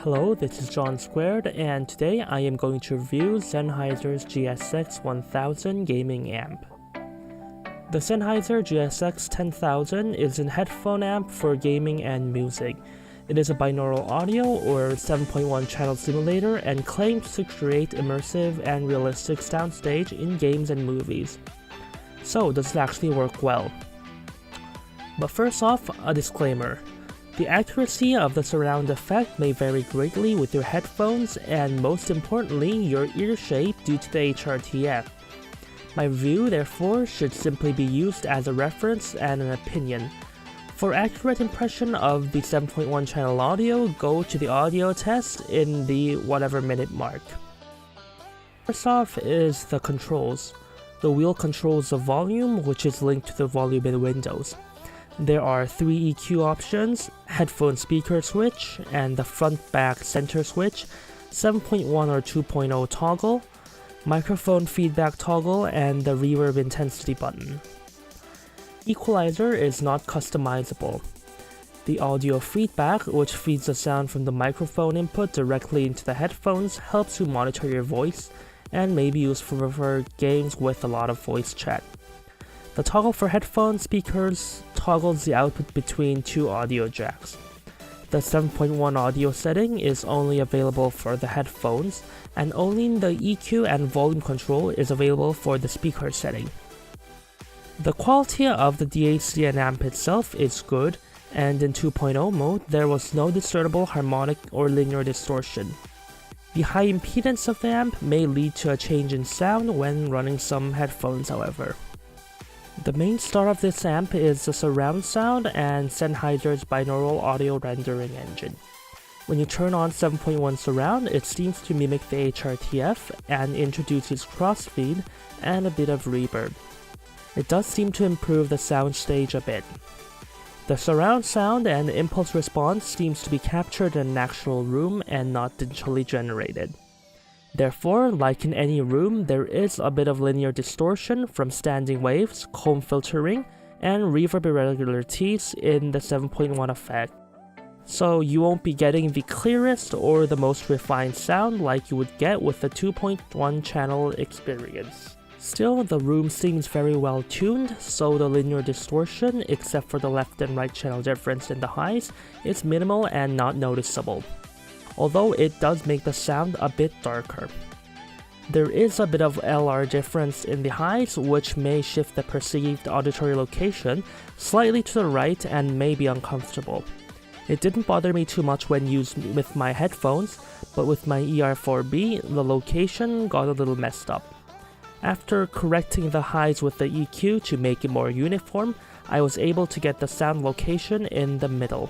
Hello, this is John Squared, and today I am going to review Sennheiser's GSX 1000 gaming amp. The Sennheiser GSX 10000 is a headphone amp for gaming and music. It is a binaural audio or 7.1 channel simulator and claims to create immersive and realistic soundstage in games and movies. So, does it actually work well? But first off, a disclaimer. The accuracy of the surround effect may vary greatly with your headphones and most importantly, your ear shape due to the HRTF. My review, therefore, should simply be used as a reference and an opinion. For accurate impression of the 7.1 channel audio, go to the audio test in the whatever minute mark. First off is the controls. The wheel controls the volume, which is linked to the volume in Windows. There are 3 EQ options, headphone speaker switch, and the front-back center switch, 7.1 or 2.0 toggle, microphone feedback toggle, and the reverb intensity button. Equalizer is not customizable. The audio feedback, which feeds the sound from the microphone input directly into the headphones, helps you monitor your voice, and may be useful for games with a lot of voice chat. The toggle for headphone speakers toggles the output between 2 audio jacks. The 7.1 audio setting is only available for the headphones, and only the EQ and volume control is available for the speaker setting. The quality of the DAC and amp itself is good, and in 2.0 mode there was no discernible harmonic or linear distortion. The high impedance of the amp may lead to a change in sound when running some headphones, however. The main star of this amp is the surround sound and Sennheiser's binaural audio rendering engine. When you turn on 7.1 surround, it seems to mimic the HRTF and introduces crossfeed and a bit of reverb. It does seem to improve the soundstage a bit. The surround sound and impulse response seems to be captured in an actual room and not digitally generated. Therefore, like in any room, there is a bit of linear distortion from standing waves, comb filtering, and reverb irregularities in the 7.1 effect. So you won't be getting the clearest or the most refined sound like you would get with the 2.1 channel experience. Still, the room seems very well tuned, so the linear distortion, except for the left and right channel difference in the highs, is minimal and not noticeable, although it does make the sound a bit darker. There is a bit of LR difference in the highs, which may shift the perceived auditory location slightly to the right and may be uncomfortable. It didn't bother me too much when used with my headphones, but with my ER4B, the location got a little messed up. After correcting the highs with the EQ to make it more uniform, I was able to get the sound location in the middle.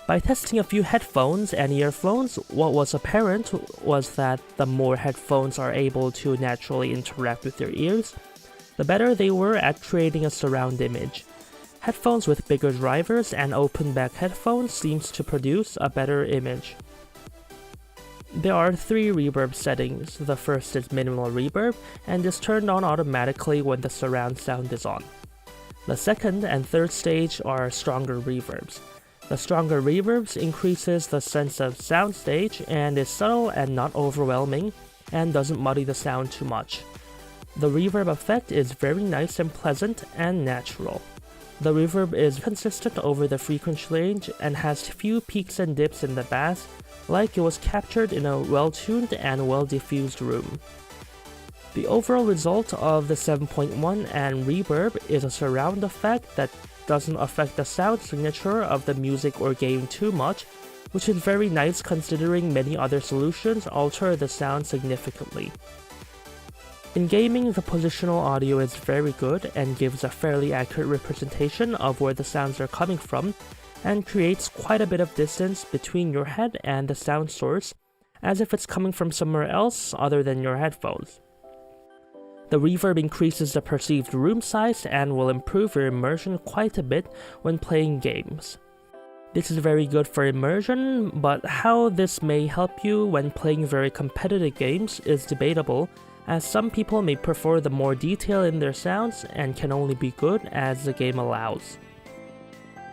By testing a few headphones and earphones, what was apparent was that the more headphones are able to naturally interact with your ears, the better they were at creating a surround image. Headphones with bigger drivers and open back headphones seems to produce a better image. There are 3 reverb settings. The first is minimal reverb and is turned on automatically when the surround sound is on. The second and third stage are stronger reverbs. The stronger reverbs increases the sense of soundstage and is subtle and not overwhelming and doesn't muddy the sound too much. The reverb effect is very nice and pleasant and natural. The reverb is consistent over the frequency range and has few peaks and dips in the bass, like it was captured in a well-tuned and well-diffused room. The overall result of the 7.1 and reverb is a surround effect that doesn't affect the sound signature of the music or game too much, which is very nice considering many other solutions alter the sound significantly. In gaming, the positional audio is very good and gives a fairly accurate representation of where the sounds are coming from, and creates quite a bit of distance between your head and the sound source, as if it's coming from somewhere else other than your headphones. The reverb increases the perceived room size and will improve your immersion quite a bit when playing games. This is very good for immersion, but how this may help you when playing very competitive games is debatable, as some people may prefer the more detail in their sounds and can only be good as the game allows.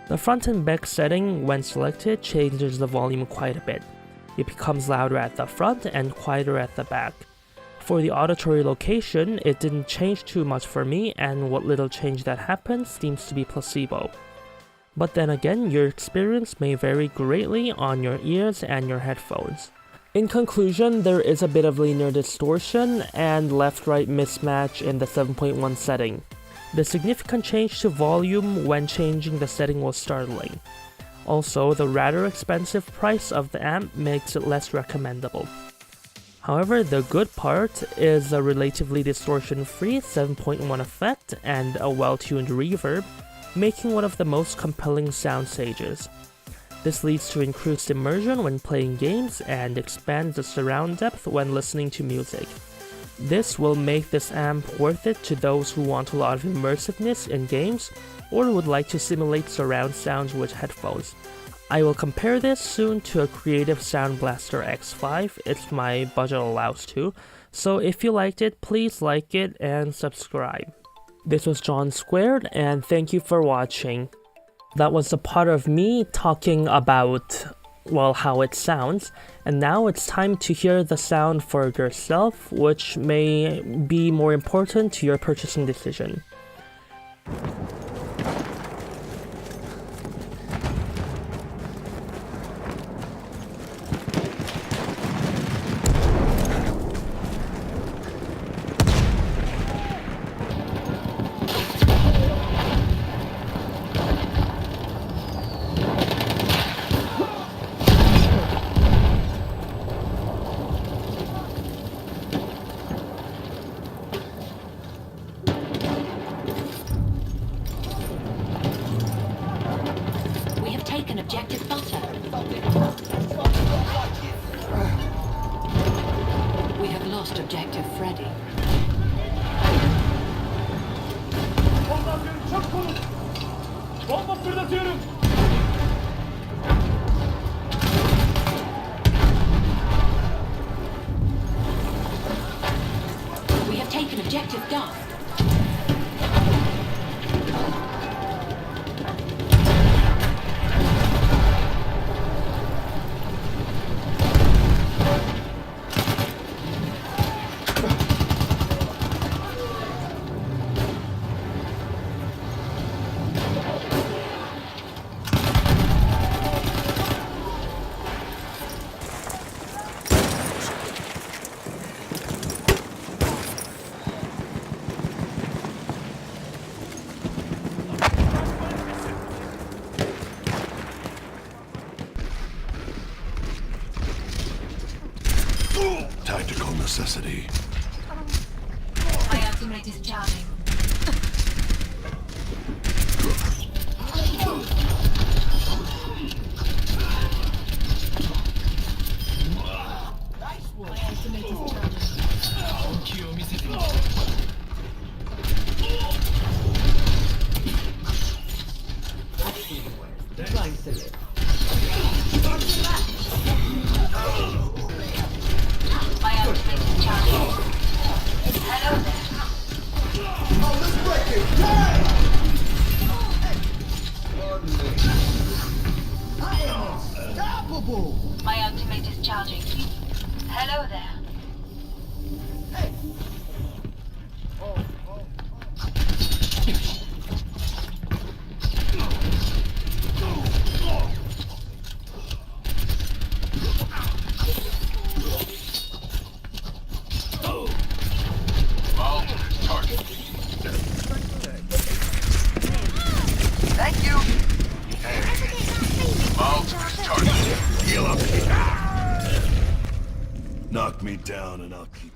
The front and back setting, when selected, changes the volume quite a bit. It becomes louder at the front and quieter at the back. For the auditory location, it didn't change too much for me, and what little change that happens seems to be placebo. But then again, your experience may vary greatly on your ears and your headphones. In conclusion, there is a bit of linear distortion and left-right mismatch in the 7.1 setting. The significant change to volume when changing the setting was startling. Also, the rather expensive price of the amp makes it less recommendable. However, the good part is a relatively distortion-free 7.1 effect and a well-tuned reverb, making one of the most compelling sound stages. This leads to increased immersion when playing games and expands the surround depth when listening to music. This will make this amp worth it to those who want a lot of immersiveness in games or would like to simulate surround sounds with headphones. I will compare this soon to a Creative Sound Blaster X5 if my budget allows to, so if you liked it, please like it and subscribe. This was John Squared, and thank you for watching. That was a part of me talking about, well, how it sounds, and now it's time to hear the sound for yourself, which may be more important to your purchasing decision. Taken objective butter. We have lost objective Freddy. We have taken objective Duff. Tactical necessity. My ultimate is charging. My ultimate is charging. Hello there. Hey. Thank you. Heal up. Knock me down and I'll keep.